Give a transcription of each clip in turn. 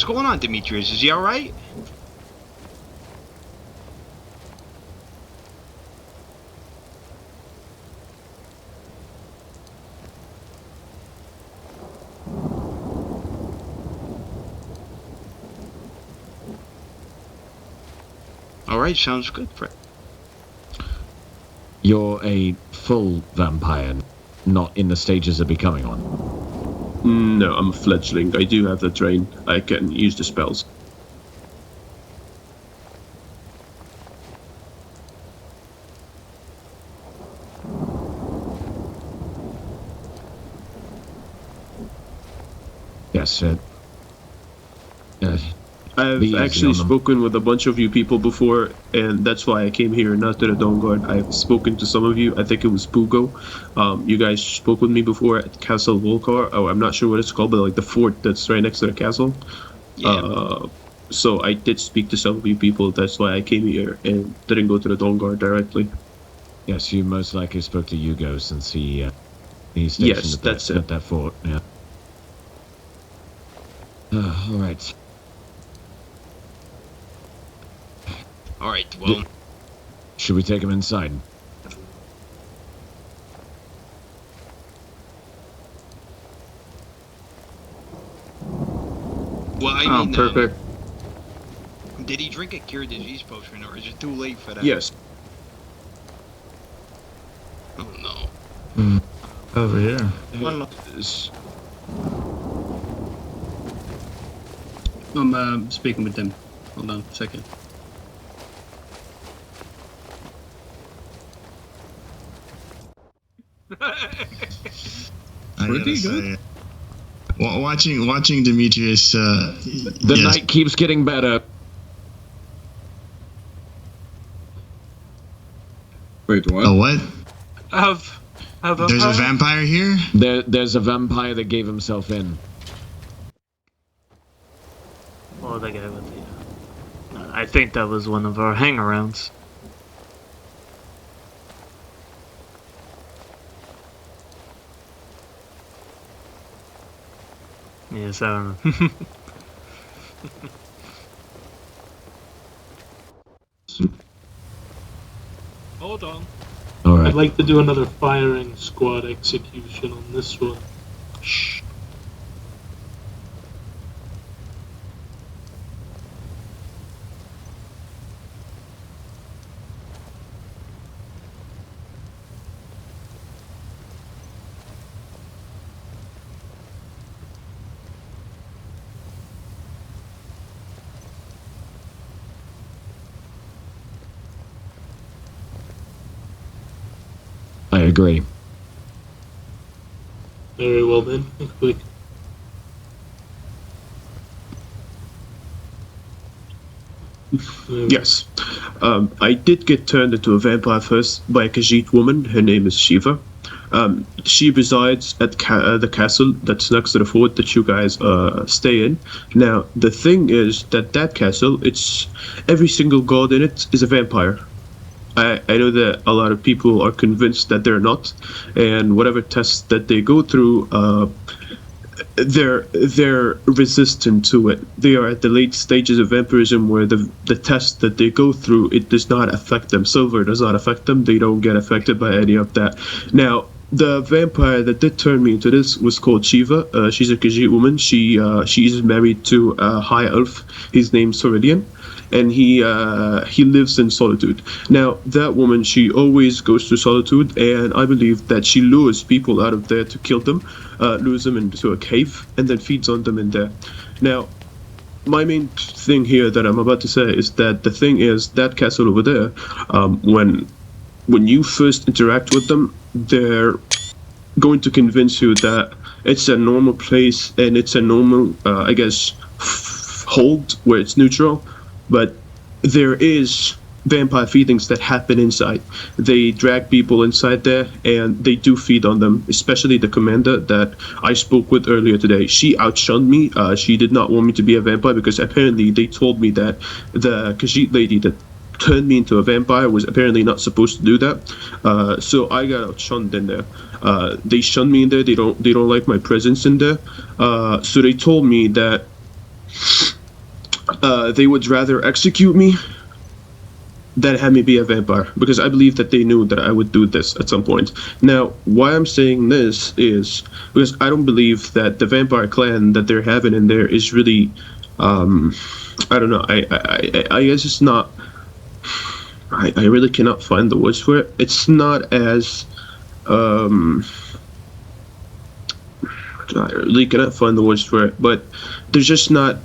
going on, Demetrius? Is he alright? Alright, sounds good, Fred. You're a full vampire, not in the stages of becoming one. No, I'm a fledgling. I do have the drain. I can use the spells. Yes, I've actually spoken with a bunch of you people before, and that's why I came here, not to the Dawn Guard. I've spoken to some of you. I think it was Pugo. You guys spoke with me before at Castle Volcar. Oh, I'm not sure what it's called, but like the fort that's right next to the castle. Yeah. So I did speak to some of you people. That's why I came here and didn't go to the Dawn Guard directly. Yes, you most likely spoke to Hugo since he's stationed at that fort. Yeah. All right. Alright, well... Should we take him inside? Well, I mean, perfect. Did he drink a cure disease potion, or is it too late for that? Yes. Oh, no. Over here. I'm speaking with them. Hold on a second. Pretty good. Watching Demetrius. The night keeps getting better. Wait, what? Oh, what? There's a vampire here? There's a vampire that gave himself in. Well, the guy with the... I think that was one of our hangarounds. Yes, I don't know. Hold on. All right. I'd like to do another firing squad execution on this one. Shh. I agree. Very well then. Quick. Yes. I did get turned into a vampire first by a Khajiit woman. Her name is Shiva. She resides at the castle that's next to the fort that you guys stay in. Now, the thing is that castle, it's every single god in it is a vampire. I know that a lot of people are convinced that they're not, and whatever tests that they go through, they're resistant to it. They are at the late stages of vampirism where the test that they go through, it does not affect them. Silver does not affect them. They don't get affected by any of that. Now, the vampire that did turn me into this was called Shiva. She's a Khajiit woman. She is married to a high elf. His name's Ceridian. And he lives in solitude. Now, that woman, she always goes to solitude, and I believe that she lures people out of there to kill them, lures them into a cave, and then feeds on them in there. Now, my main thing here that I'm about to say is that the thing is that castle over there, when you first interact with them, they're going to convince you that it's a normal place and it's a normal, I guess, hold where it's neutral. But there is vampire feedings that happen inside. They drag people inside there, and they do feed on them, especially the commander that I spoke with earlier today. She outshunned me. She did not want me to be a vampire because apparently they told me that the Khajiit lady that turned me into a vampire was apparently not supposed to do that. So I got outshunned in there. They shunned me in there. They don't like my presence in there. So they told me that they would rather execute me than have me be a vampire, because I believe that they knew that I would do this at some point. Now, why I'm saying this is because I don't believe that the vampire clan that they're having in there is really, I don't know. I guess it's not. I really cannot find the words for it. It's not as. I really cannot find the words for it, but they're just not.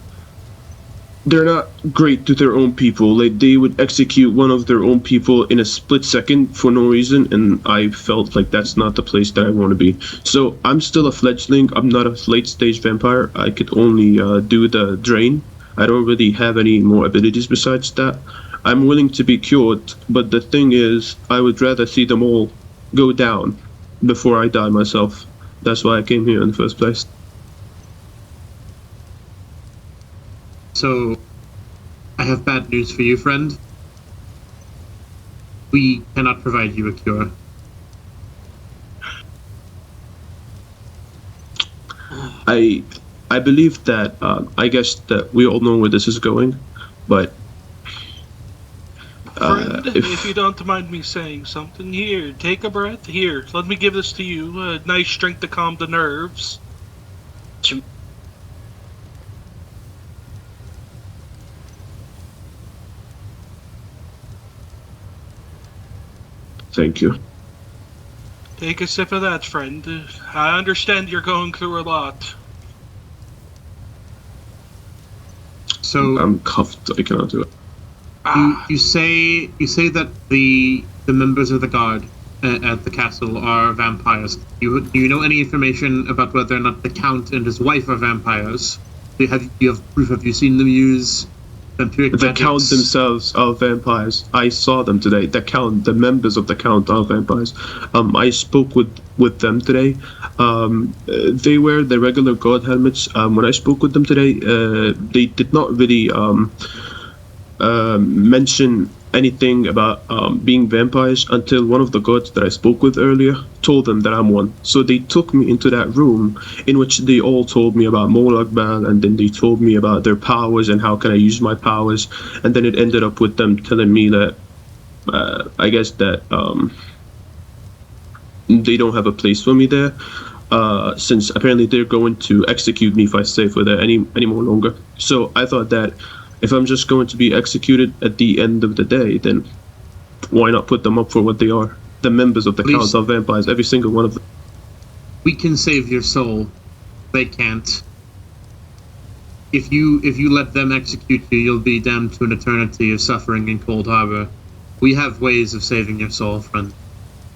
They're not great to their own people. Like, they would execute one of their own people in a split second for no reason, and I felt like that's not the place that I want to be. So I'm still a fledgling. I'm not a late stage vampire. I could only do the drain. I don't really have any more abilities besides that. I'm willing to be cured, but the thing is, I would rather see them all go down before I die myself. That's why I came here in the first place. So, I have bad news for you, friend. We cannot provide you a cure. I believe that, I guess that we all know where this is going, but... Friend, if you don't mind me saying something, here, take a breath. Here, let me give this to you. A nice drink to calm the nerves. Thank you. Take a sip of that, friend. I understand you're going through a lot. So I'm cuffed. I cannot do it. you say that the members of the guard at the castle are vampires. Do you know any information about whether or not the count and his wife are vampires? Do you have proof? Have you seen them use vampiric The magics? Count themselves are vampires. I saw them today. The members of the Count are vampires. I spoke with them today. They wear the regular guard helmets. When I spoke with them today, they did not really mention anything about being vampires until one of the guards that I spoke with earlier told them that I'm one. So they took me into that room in which they all told me about Molag Bal, and then they told me about their powers and how can I use my powers, and then it ended up with them telling me that I guess that they don't have a place for me there, since apparently they're going to execute me if I stay for there any more longer. So I thought that if I'm just going to be executed at the end of the day, then why not put them up for what they are? The members of the Count are vampires, every single one of them. We can save your soul. They can't. If you let them execute you, you'll be damned to an eternity of suffering in Cold Harbor. We have ways of saving your soul, friend.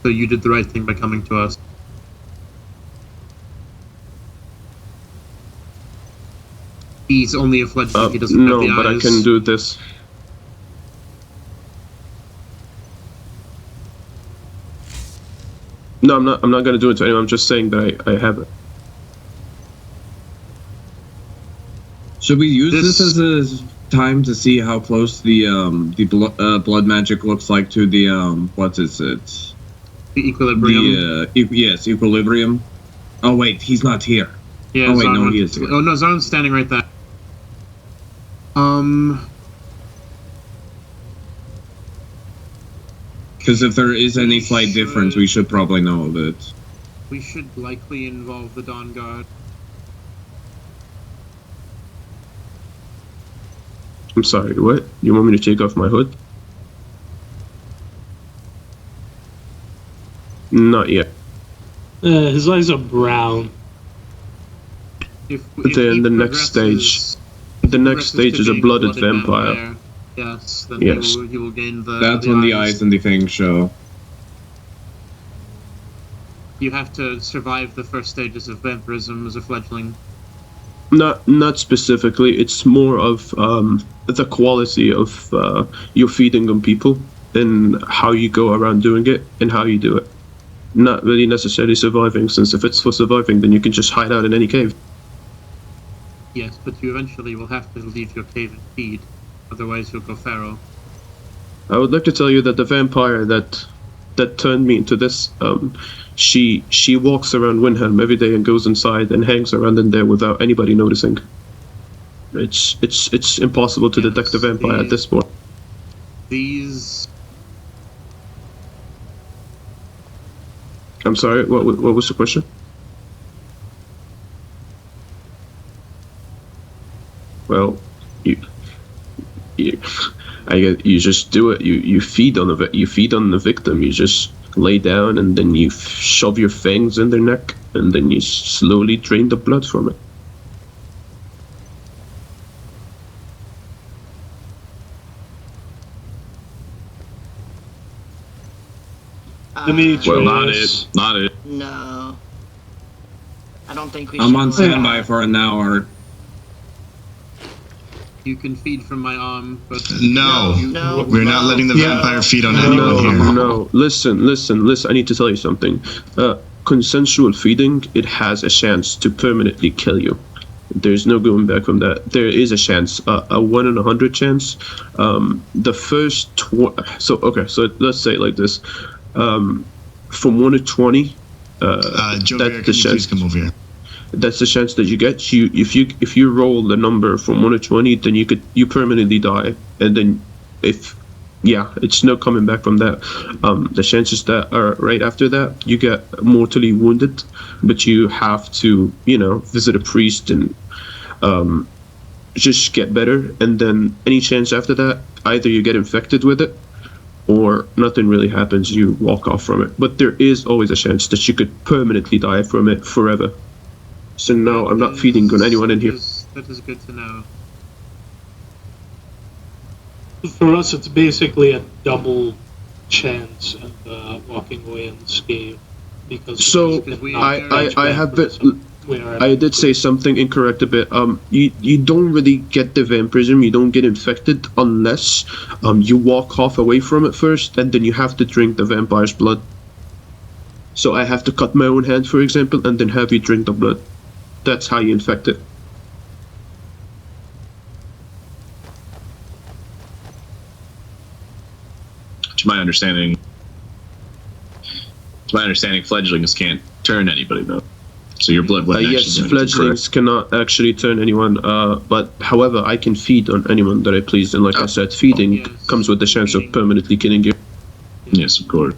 So you did the right thing by coming to us. He's only a fledgling. He doesn't have the eyes. No, but I can do this. No, I'm not going to do it to anyone. I'm just saying that I have it. Should we use this as a time to see how close the blood magic looks like to the what is it? The equilibrium. Yes, equilibrium. Oh wait, he's not here. Yeah, oh wait, Zarn no, he is here. Oh no, Zarn's standing right there. Because if there is any slight difference, we should probably know of it. We should likely involve the Dawn Guard. I'm sorry, what? You want me to take off my hood? Not yet. His eyes are brown. Then the next stage. The next stage is a blooded vampire. Yes, then yes. He will gain the. That's when the eyes and the things show. You have to survive the first stages of vampirism as a fledgling. Not specifically. It's more of the quality of your feeding on people and how you go around doing it and how you do it. Not really necessarily surviving, since if it's for surviving, then you can just hide out in any cave. Yes, but you eventually will have to leave your cave and feed, otherwise you'll go feral. I would like to tell you that the vampire that turned me into this, she walks around Windhelm every day and goes inside and hangs around in there without anybody noticing. It's impossible to detect a vampire at this point. These. I'm sorry. What was the question? Well, you just do it. You feed on the victim. You just lay down and then you shove your fangs in their neck and then you slowly drain the blood from it. Demetrius. Well, not it. No. I don't think we I'm should on allow standby that. for it now, Art. You can feed from my arm, but No. No. We're not no, letting the no. vampire feed on anyone No, here. no. Listen. I need to tell you something. Consensual feeding, it has a chance to permanently kill you. There's no going back from that. There is a chance, a 1 in 100 chance. The first so let's say it like this. From 1 to 20, Jovier, can you please come over here? that's the chance that you get. If you roll the number from 1 to 20, then you permanently die, and then it's no coming back from that. The chances that are right after that, you get mortally wounded, but you have to visit a priest and just get better, and then any chance after that, either you get infected with it or nothing really happens, you walk off from it. But there is always a chance that you could permanently die from it forever. So no, I'm not feeding on anyone in here. That is good to know. For us, it's basically a double chance of walking away unscathed. Because So we I have been. I did say something incorrect a bit. You don't really get the vampirism, you don't get infected unless you walk off away from it first, and then you have to drink the vampire's blood. So I have to cut my own hand, for example, and then have you drink the blood. That's how you infect it. To my understanding, fledglings can't turn anybody though. So your blood wouldn't Yes, actually fledglings cannot actually turn anyone, but however, I can feed on anyone that I please, and like I said, feeding comes with the chance of permanently killing you. Yes, of course.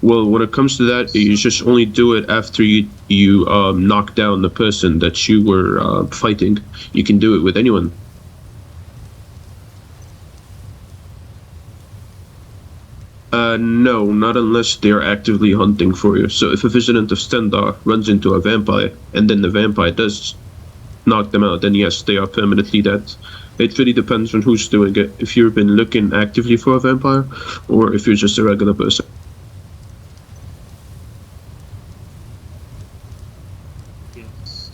Well, when it comes to that, you just only do it after you knock down the person that you were fighting. You can do it with anyone. No, not unless they're actively hunting for you. So if a visitant of Stendar runs into a vampire, and then the vampire does knock them out, then yes, they are permanently dead. It really depends on who's doing it. If you've been looking actively for a vampire, or if you're just a regular person. Yes.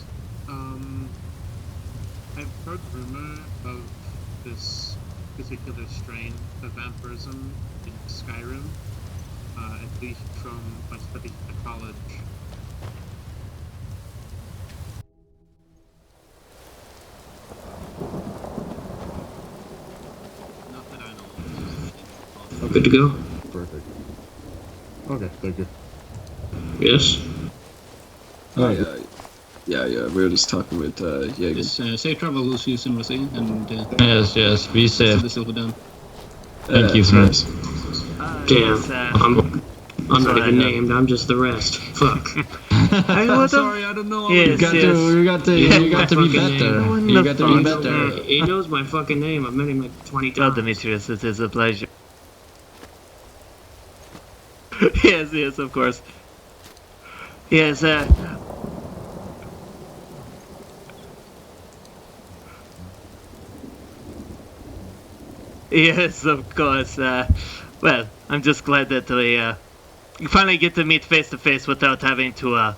I've heard rumor of this particular strain of vampirism in Skyrim, at least from my studies at college. Not that I know of. Good to go? Perfect. Okay, thank you. Yes? Yeah, we were just talking with Jaeger. Just safe travel, Lucius and Rossi, and Yes, be safe. the silver down. Thank you, sir. Damn, I'm not even named. I'm just the rest. Fuck. I'm sorry, I don't know. You got to be better. You got to be better. He knows my fucking name. I've met him like 20 Well, times. Demetrius, it is a pleasure. Yes, of course. Yes, yes, of course. Well, I'm just glad that you finally get to meet face to face without having to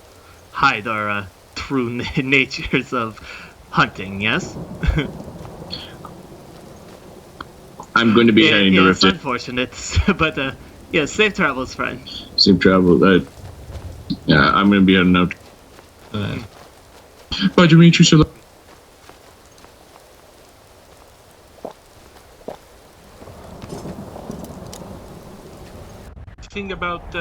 hide our true natures of hunting. Yes. I'm going to be heading to it's Rift. unfortunate, but yeah, safe travels, friend. Safe travel. Yeah, I'm going to be heading out. Bye, Demetrius. Thing about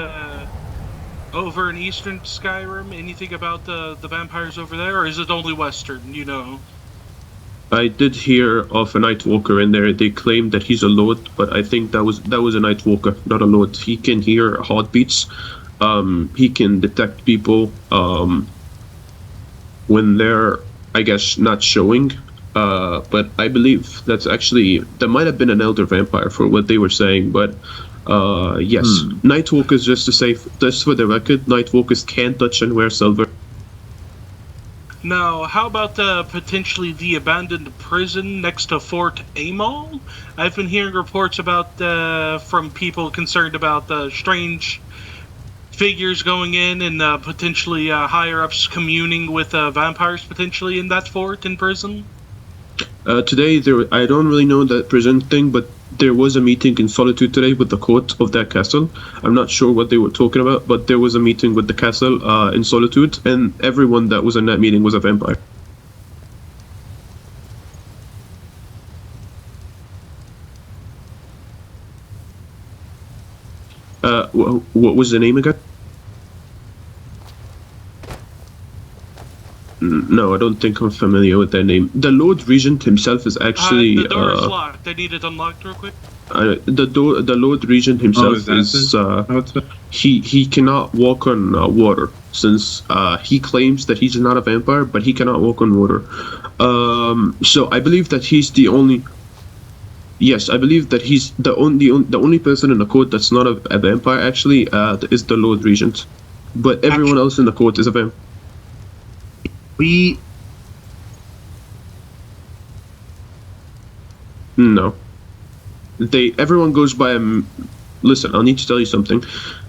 over in Eastern Skyrim? Anything about the vampires over there, or is it only Western? You know. I did hear of a Nightwalker in there. They claim that he's a lord, but I think that was a Nightwalker, not a lord. He can hear heartbeats. He can detect people when they're, I guess, not showing. But I believe that might have been an elder vampire for what they were saying. But yes, Nightwalkers, just for the record, Nightwalkers can touch and wear silver. Now, how about potentially the abandoned prison next to Fort Amal? I've been hearing reports about from people concerned about strange figures going in and potentially higher-ups communing with vampires potentially in that fort and prison. Today, I don't really know that prison thing, but there was a meeting in Solitude today with the court of that castle. I'm not sure what they were talking about, but there was a meeting with the castle in Solitude, and everyone that was in that meeting was a vampire. What was the name again? No, I don't think I'm familiar with that name. The Lord Regent himself is actually. The door is locked. I need it unlocked real quick. The Lord Regent himself he cannot walk on water, since he claims that he's not a vampire, but he cannot walk on water. So I believe that he's the only. Yes, I believe that he's the only person in the court that's not a vampire. Actually, is the Lord Regent, but everyone else in the court is a vampire. No. Everyone goes by listen, I'll need to tell you something.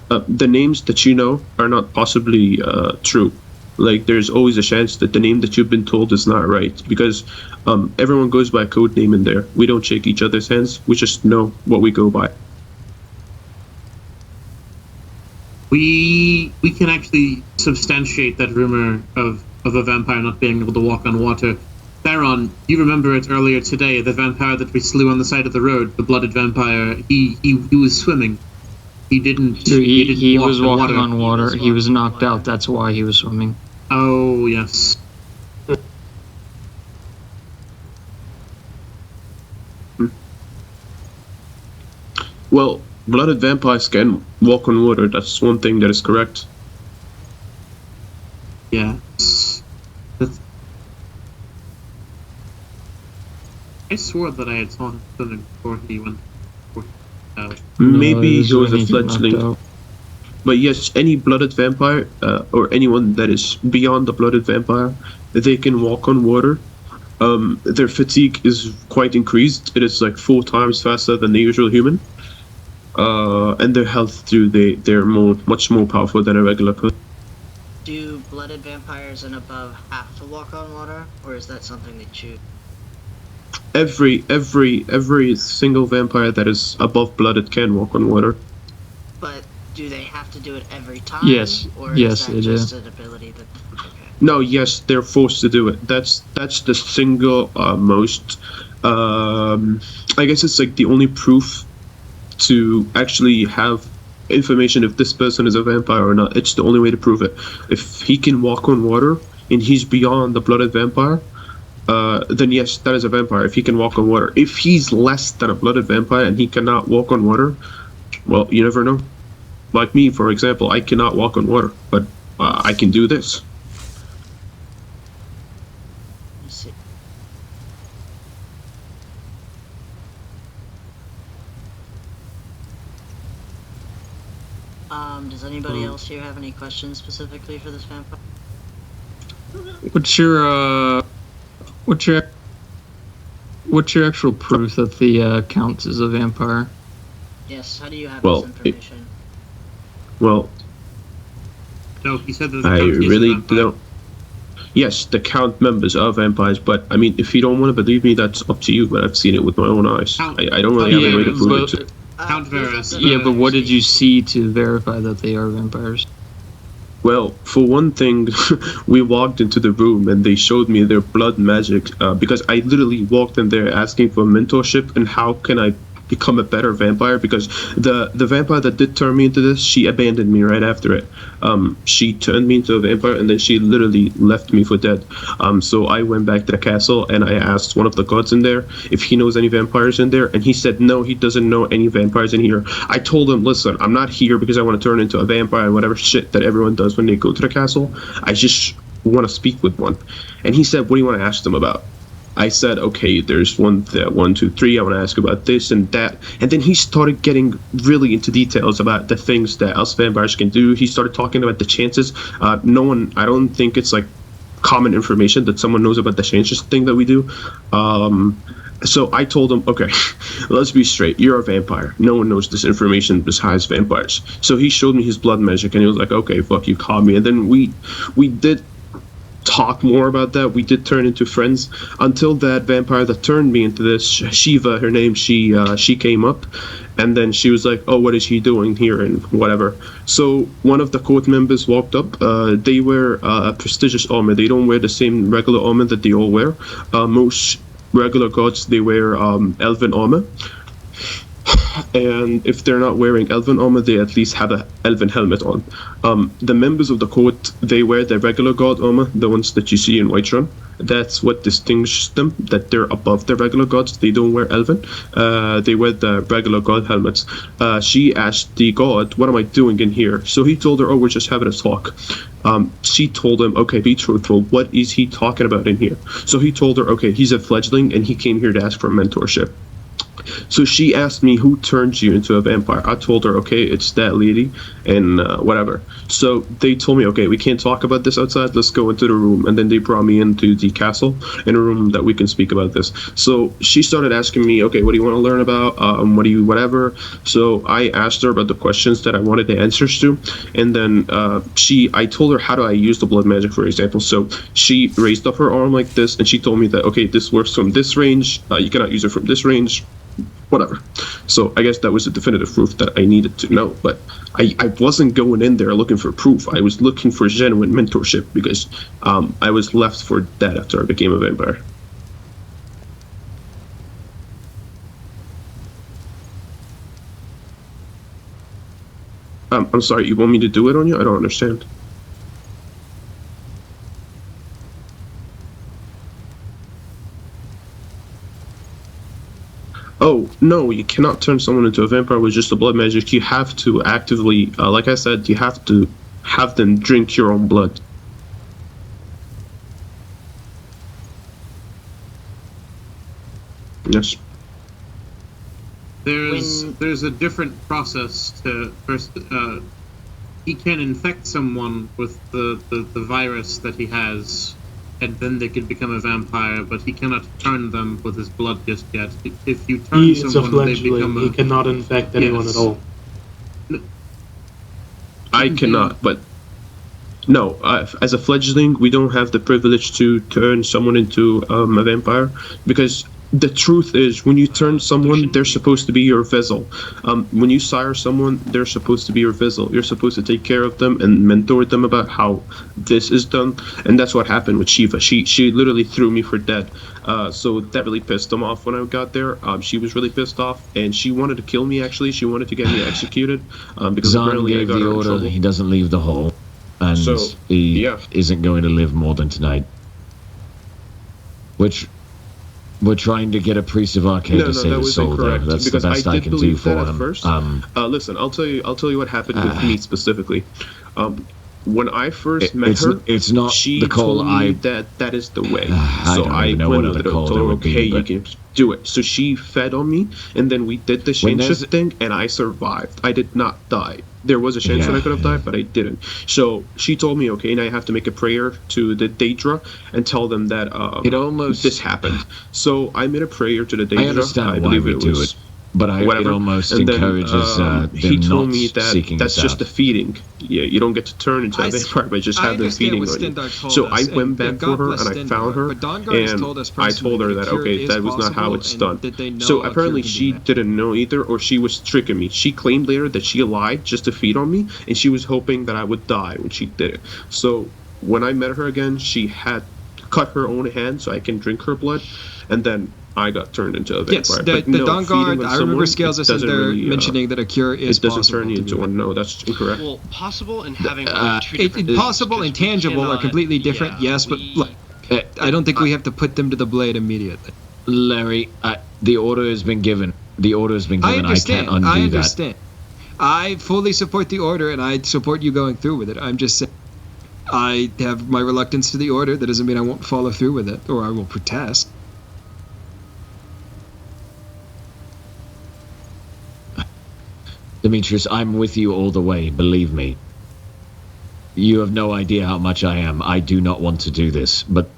The names that you know are not possibly true. Like, there's always a chance that the name that you've been told is not right, because everyone goes by a code name in there. We don't shake each other's hands. We just know what we go by. We can actually substantiate that rumor of a vampire not being able to walk on water. Theron, you remember it earlier today, the vampire that we slew on the side of the road, the blooded vampire, he was swimming. He didn't he was walking on water. He was knocked out, that's why he was swimming. Oh, yes. Well, blooded vampires can walk on water, that's one thing that is correct. Yeah. I swore that I had saw him swimming before he went out. Maybe he was a fledgling. But yes, any blooded vampire, or anyone that is beyond the blooded vampire, they can walk on water. Their fatigue is quite increased. It is like 4 times faster than the usual human. And their health too, they're much more powerful than a regular person. Do blooded vampires and above have to walk on water, or is that something they choose? Every single vampire that is above blooded can walk on water. But do they have to do it every time? Yes. Or yes, is that they just do. an ability that? Okay. No, yes, they're forced to do it. That's the single most. I guess it's like the only proof to actually have information if this person is a vampire or not. It's the only way to prove it. If he can walk on water and he's beyond the blooded vampire, then yes, that is a vampire if he can walk on water. If he's less than a blooded vampire and he cannot walk on water, well, you never know. Like me, for example, I cannot walk on water, but I can do this. I see. Does anybody else here have any questions specifically for this vampire? What's your actual proof that the Count is a vampire? Yes, how do you have Well, this information? Well, No, he said that the I Count is a really vampire. don't. Yes, the Count members are vampires, but I mean, if you don't want to believe me, that's up to you. But I've seen it with my own eyes. I don't really have a way to prove it. Count Varus. Yeah, but what did you see to verify that they are vampires? Well, for one thing, we walked into the room and they showed me their blood magic, because I literally walked in there asking for mentorship and how can I become a better vampire, because the vampire that did turn me into this, she abandoned me right after it. She turned me into a vampire, and then she literally left me for dead. So I went back to the castle, and I asked one of the gods in there if he knows any vampires in there, and he said no, he doesn't know any vampires in here. I told him, listen, I'm not here because I want to turn into a vampire and whatever shit that everyone does when they go to the castle. I just want to speak with one. And he said, what do you want to ask them about? I said, okay, there's 1, 2, 3. I want to ask about this and that. And then he started getting really into details about the things that us vampires can do. He started talking about the chances. I don't think it's like common information that someone knows about the chances thing that we do. So I told him, okay, let's be straight. You're a vampire. No one knows this information besides vampires. So he showed me his blood magic, and he was like, okay, fuck, you caught me. And then we did talk more about that. We did turn into friends until that vampire that turned me into this, Shiva, her name, she came up, and then she was like, oh, what is he doing here and whatever. So one of the court members walked up. They wear a prestigious armor. They don't wear the same regular armor that they all wear. Most regular gods, they wear elven armor. And if they're not wearing elven armor, they at least have an elven helmet on. The members of the court, they wear their regular god armor, the ones that you see in Whiterun. That's what distinguishes them, that they're above the regular gods. They don't wear elven. They wear the regular god helmets. She asked the god, what am I doing in here? So he told her, oh, we're just having a talk. She told him, okay, be truthful. What is he talking about in here? So he told her, okay, he's a fledgling and he came here to ask for mentorship. So she asked me, who turned you into a vampire? I told her, okay, it's that lady, and whatever. So they told me, okay, we can't talk about this outside, let's go into the room. And then they brought me into the castle, in a room that we can speak about this. So she started asking me, okay, what do you want to learn about? Whatever. So I asked her about the questions that I wanted the answers to. And then I told her, how do I use the blood magic, for example? So she raised up her arm like this, and she told me that, okay, this works from this range, you cannot use it from this range, whatever. So I guess that was the definitive proof that I needed to know, but I wasn't going in there looking for proof. I was looking for genuine mentorship, because I was left for dead after I became a vampire. I'm sorry, you want me to do it on you? I don't understand. Oh, no, you cannot turn someone into a vampire with just the blood magic. You have to actively, like I said, you have to have them drink your own blood. Yes. There's a different process to first. He can infect someone with the virus that he has, and then they can become a vampire, but he cannot turn them with his blood just yet. If you turn someone, they become He cannot infect anyone at all. I cannot, but no, as a fledgling, we don't have the privilege to turn someone into a vampire, because the truth is, when you turn someone, they're supposed to be your vessel. When you sire someone, they're supposed to be your vessel. You're supposed to take care of them and mentor them about how this is done. And that's what happened with Shiva. She literally threw me for dead. So that really pissed them off when I got there. She was really pissed off, and she wanted to kill me, actually. She wanted to get me executed. Because Zahn apparently gave I got the her in order trouble. he doesn't leave the hole, and So, he yeah. isn't going to live more than tonight. Which... We're trying to get a priest of Arcade to save his soul there. That's the best I can do for him. First. Listen, I'll tell you what happened with me specifically. When I first met her, it's not she the call told me that is the way. So I know went what with other it. call Told there her, would be, okay, you but- can do it. So she fed on me, and then we did the When change there's- thing, and I survived. I did not die. There was a chance that I could have died, but I didn't. So she told me, okay, now I have to make a prayer to the Daedra and tell them that this happened. So I made a prayer to the Daedra. I understand why believe we it do was it, but it almost And then, encourages he them told not me that seeking that's us just out. a feeding. Yeah, you don't get to turn into a vampire by just having them feeding on you. So I went back for her and I found her, and I told her that, okay, that was not how it's done. So apparently she didn't know either, or she was tricking me. She claimed later that she lied just to feed on me, and she was hoping that I would die when she did it. So when I met her again, she had cut her own hand so I can drink her blood, and then I got turned into a vampire. Yes, the Dawn Guard, I remember Scales is in there mentioning that a cure is possible. It doesn't turn you into one. No, that's incorrect. Well, possible and having two different possible and tangible are completely different, yes, but look, I don't think we have to put them to the blade immediately. Larry, the order has been given. The order has been given. I can't undo that. I understand. I fully support the order, and I support you going through with it. I'm just saying, I have my reluctance to the order. That doesn't mean I won't follow through with it, or I will protest. Demetrius, I'm with you all the way, believe me. You have no idea how much I am. I do not want to do this, but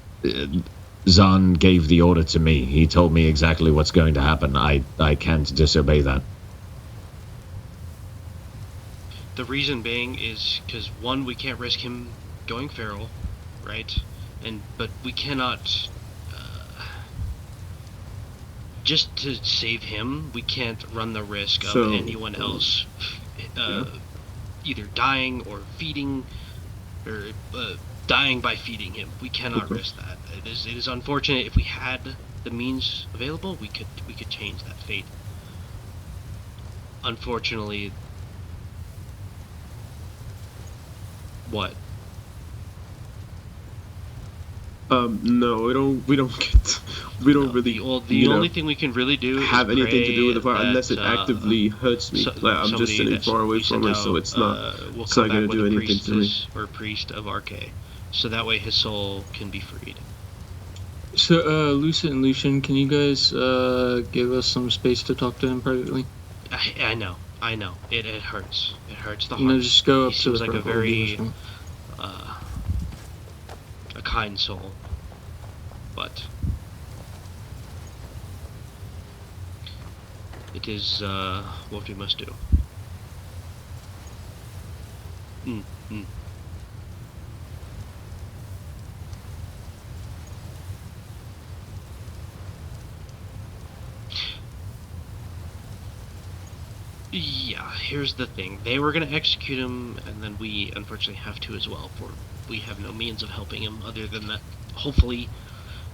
Zahn gave the order to me. He told me exactly what's going to happen. I can't disobey that. The reason being is because, one, we can't risk him going feral, right? But we cannot... just to save him, we can't run the risk of anyone else either dying or feeding, or dying by feeding him. We cannot risk that. It is unfortunate. If we had the means available, we could change that fate. Unfortunately, what? No, we don't really. The only thing we can really do have is anything to do with the fire that, unless it actively hurts me. I'm just sitting far away from it, so it's not going to do anything to me. Or priest of RK, so that way his soul can be freed. So, Lucid and Lucian, can you guys give us some space to talk to him privately? I know. It hurts. It hurts the heart. No, just go up he to seems like a very a kind soul, but it is what we must do. Yeah, here's the thing. They were going to execute him, and then we unfortunately have to as well, for we have no means of helping him other than that, hopefully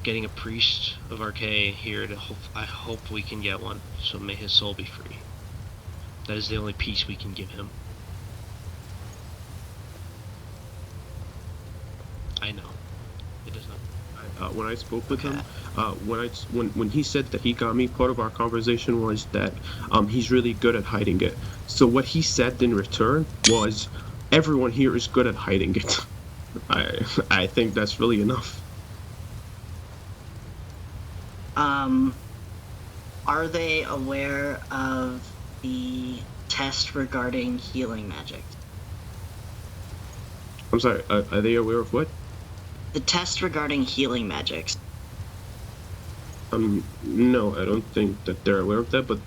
getting a priest of RK here to I hope we can get one, so may his soul be free. That is the only peace we can give him. I know. It is not. When I spoke with him, when he said that he got me, part of our conversation was that he's really good at hiding it. So what he said in return was, everyone here is good at hiding it. I think that's really enough. Are they aware of the test regarding healing magic? I'm sorry, are they aware of what? The test regarding healing magics. No, I don't think that they're aware of that, but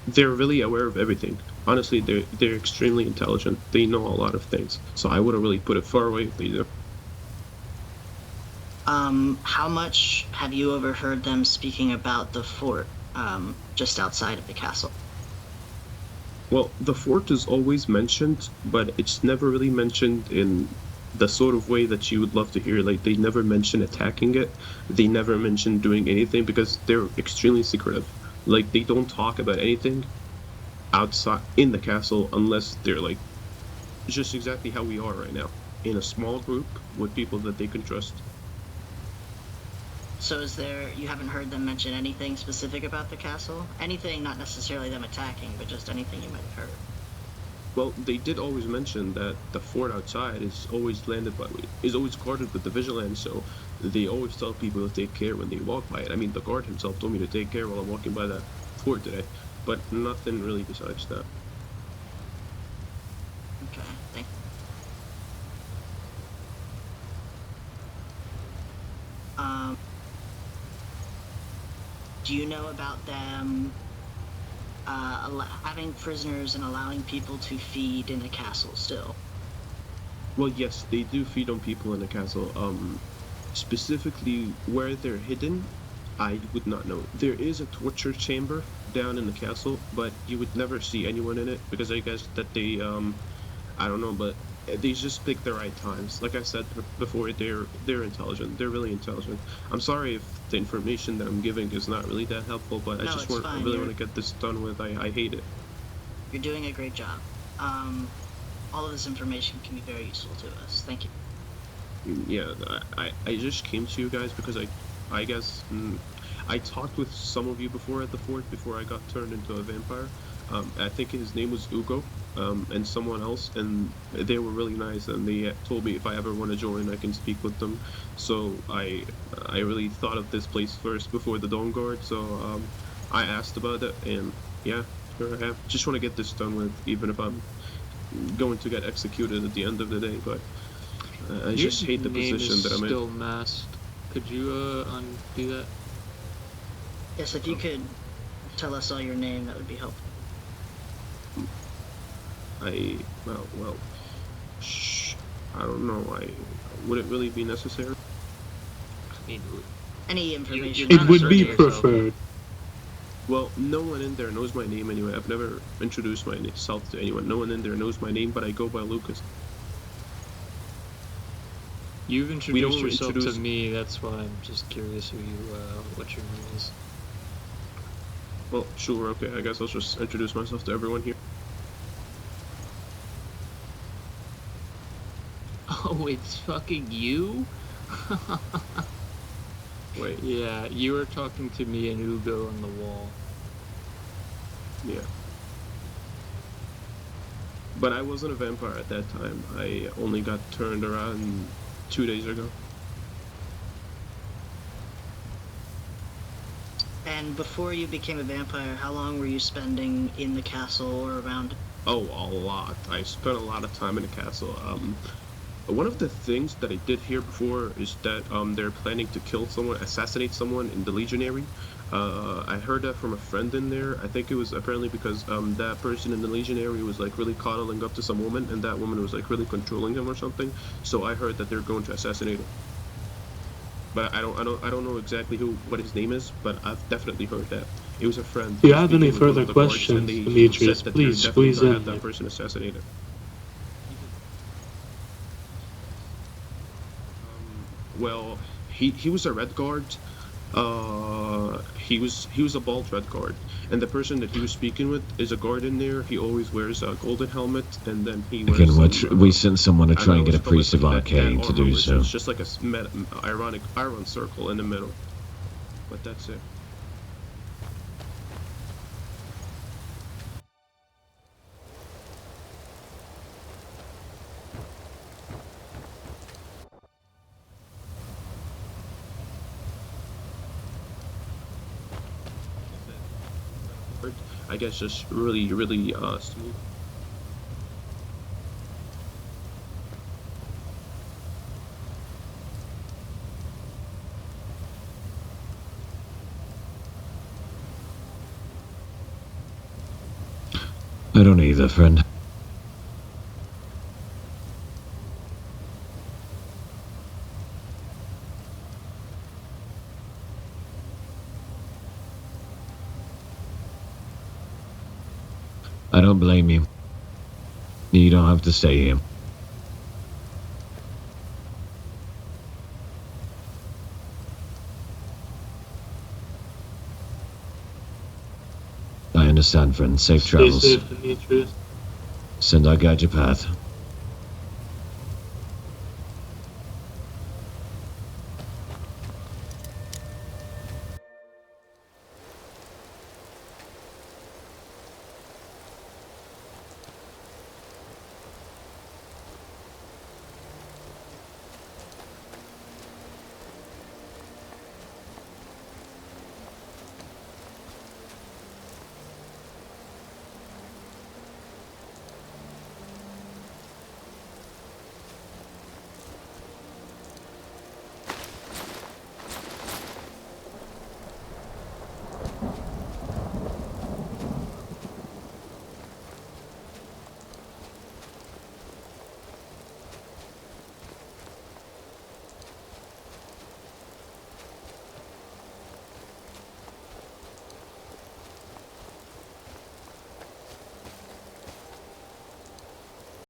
they're really aware of everything. Honestly, they're extremely intelligent. They know a lot of things, so I wouldn't really put it far away if they do. How much have you overheard them speaking about the fort, just outside of the castle? Well, the fort is always mentioned, but it's never really mentioned in the sort of way that you would love to hear. Like, they never mention attacking it. They never mention doing anything because they're extremely secretive. Like, they don't talk about anything outside in the castle unless they're like just exactly how we are right now, in a small group with people that they can trust. So you haven't heard them mention anything specific about the castle? Anything, not necessarily them attacking, but just anything you might have heard? Well, they did always mention that the fort outside is always always guarded with the vigilance, so they always tell people to take care when they walk by it. I mean, the guard himself told me to take care while I'm walking by that fort today, but nothing really besides that. Okay, thank you. Do you know about them having prisoners and allowing people to feed in the castle still? Well, yes, they do feed on people in the castle. Specifically where they're hidden, I would not know. There is a torture chamber down in the castle, but you would never see anyone in it because I guess that they, I don't know, but they just pick the right times. Like I said before, they're intelligent. They're really intelligent. I'm sorry if the information that I'm giving is not really that helpful, but I No, just it's fine. really want to get this done with. I hate it. You're doing a great job. All of this information can be very useful to us. Thank you. Yeah, I just came to you guys because I guess I talked with some of you before at the fort before I got turned into a vampire. I think his name was Ugo, and someone else, and they were really nice, and they told me if I ever want to join, I can speak with them. So I really thought of this place first before the Dawn Guard. So I asked about it, and yeah, here I am. Just want to get this done with, even if I'm going to get executed at the end of the day. But I just hate the position that I'm in. Still masked. Could you undo that? Yes, if you could tell us all your name, that would be helpful. Well, I don't know. Would it really be necessary? I mean, any information. It would be preferred. Well, no one in there knows my name anyway. I've never introduced myself to anyone. No one in there knows my name, but I go by Lucas. You've introduced yourself to me. That's why I'm just curious who what your name is. Well, sure, okay. I guess I'll just introduce myself to everyone here. Oh, it's fucking you? Wait. Yeah, you were talking to me and Ugo on the wall. Yeah. But I wasn't a vampire at that time. I only got turned around 2 days ago. And before you became a vampire, how long were you spending in the castle or around? Oh, a lot. I spent a lot of time in the castle. One of the things that I did hear before is that they're planning to kill someone, assassinate someone in the Legionary. I heard that from a friend in there. I think it was apparently because that person in the Legionary was like really coddling up to some woman, and that woman was like really controlling him or something. So I heard that they're going to assassinate him. But I don't know exactly what his name is, but I've definitely heard that. It was a friend. If you have any further questions, Demetrius, please squeeze in. Have that person assassinated. Well, he was a red guard. He was a bald red guard, and the person that he was speaking with is a guard in there. He always wears a golden helmet, and then he wears. Again, we sent someone to try and get a priest of arcane to do so. It's just like a ironic iron circle in the middle, but that's it. I guess just really smooth. I don't either, friend. I don't blame you. You don't have to stay here. I understand, friend. Safe travels. Stay safe, Demetrius. Send our guide your path.